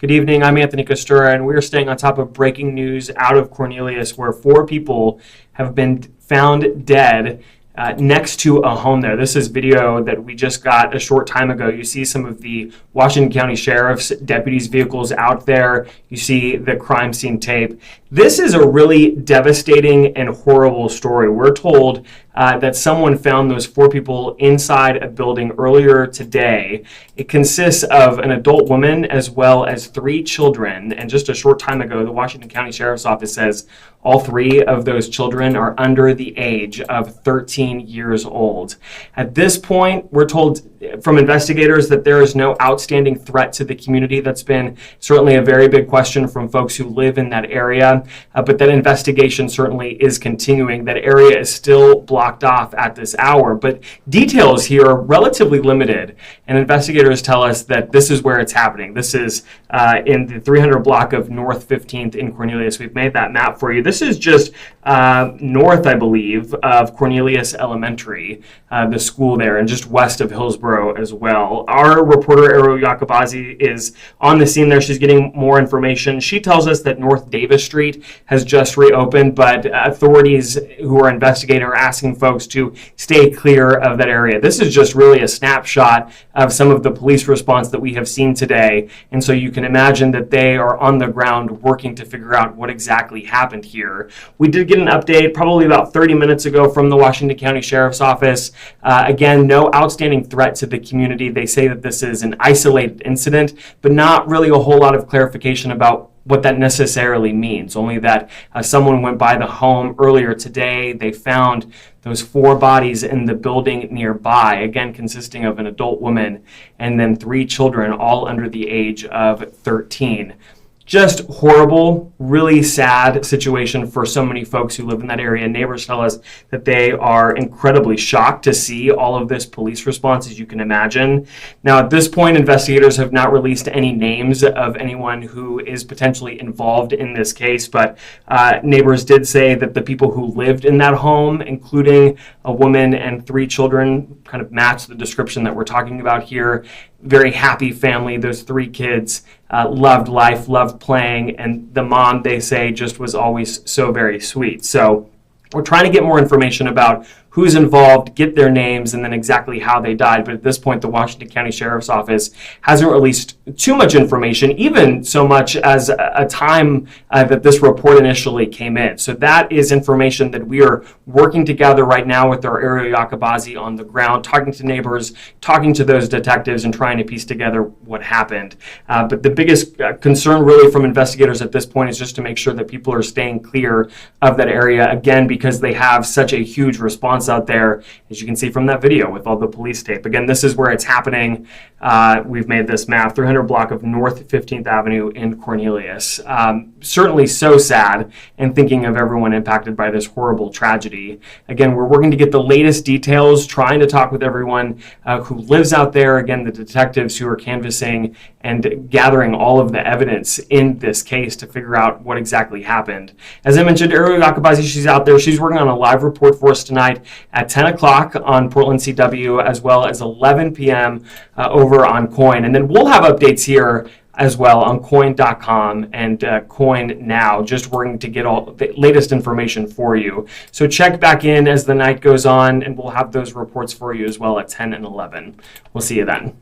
Good evening, I'm Anthony Kustura, and we're staying on top of breaking news out of Cornelius, where 4 people have been found dead next to a home there. This is video that we just got a short time ago. You see some of the Washington County Sheriff's deputies' vehicles out there. You see the crime scene tape. This is a really devastating and horrible story. We're told that someone found those 4 people inside a building earlier today. It consists of an adult woman as well as 3 children. And just a short time ago, the Washington County Sheriff's Office says all 3 of those children are under the age of 13 years old. At this point, we're told from investigators that there is no outstanding threat to the community. That's been certainly a very big question from folks who live in that area, but that investigation certainly is continuing. That area is still blocked off at this hour, but details here are relatively limited, and investigators tell us that this is where it's happening. This is in the 300 block of North 15th in Cornelius. We've made that map for you. This is just north, I believe, of Cornelius Elementary, the school there, and just west of Hillsborough as well. Our reporter, Ariel Yakabazi, is on the scene there. She's getting more information. She tells us that North Davis Street has just reopened, but authorities who are investigating are asking folks to stay clear of that area. This is just really a snapshot of some of the police response that we have seen today, and so you can imagine that they are on the ground working to figure out what exactly happened here. We did get an update probably about 30 minutes ago from the Washington County Sheriff's Office. Again, no outstanding threat to the community. They say that this is an isolated incident, but not really a whole lot of clarification about what that necessarily means, only that someone went by the home earlier today. They found those 4 bodies in the building nearby, again consisting of an adult woman and then 3 children, all under the age of 13. Just horrible, really sad situation for so many folks who live in that area. Neighbors tell us that they are incredibly shocked to see all of this police response, as you can imagine. Now, at this point, investigators have not released any names of anyone who is potentially involved in this case, but neighbors did say that the people who lived in that home, including a woman and 3 children, kind of match the description that we're talking about here. Very happy family. Those 3 kids loved life, loved playing, and the mom, they say, just was always so very sweet. So we're trying to get more information about who's involved, get their names, and then exactly how they died. But at this point, the Washington County Sheriff's Office hasn't released too much information, even so much as a time that this report initially came in. So that is information that we are working to gather right now with our Ariel Yakabazi on the ground, talking to neighbors, talking to those detectives, and trying to piece together what happened. But the biggest concern really from investigators at this point is just to make sure that people are staying clear of that area, again, because they have such a huge response out there, as you can see from that video with all the police tape. Again, this is where it's happening. We've made this map, 300 block of North 15th Avenue in Cornelius. Certainly so sad, and thinking of everyone impacted by this horrible tragedy. Again, we're working to get the latest details, trying to talk with everyone who lives out there. Again, the detectives who are canvassing and gathering all of the evidence in this case to figure out what exactly happened. As I mentioned, Ariel Yakabazi, she's out there. She's working on a live report for us tonight at 10 o'clock on Portland CW, as well as 11 p.m. Over on KOIN. And then we'll have updates here as well on KOIN.com and KOIN Now, just working to get all the latest information for you. So check back in as the night goes on, and we'll have those reports for you as well at 10 and 11. We'll see you then.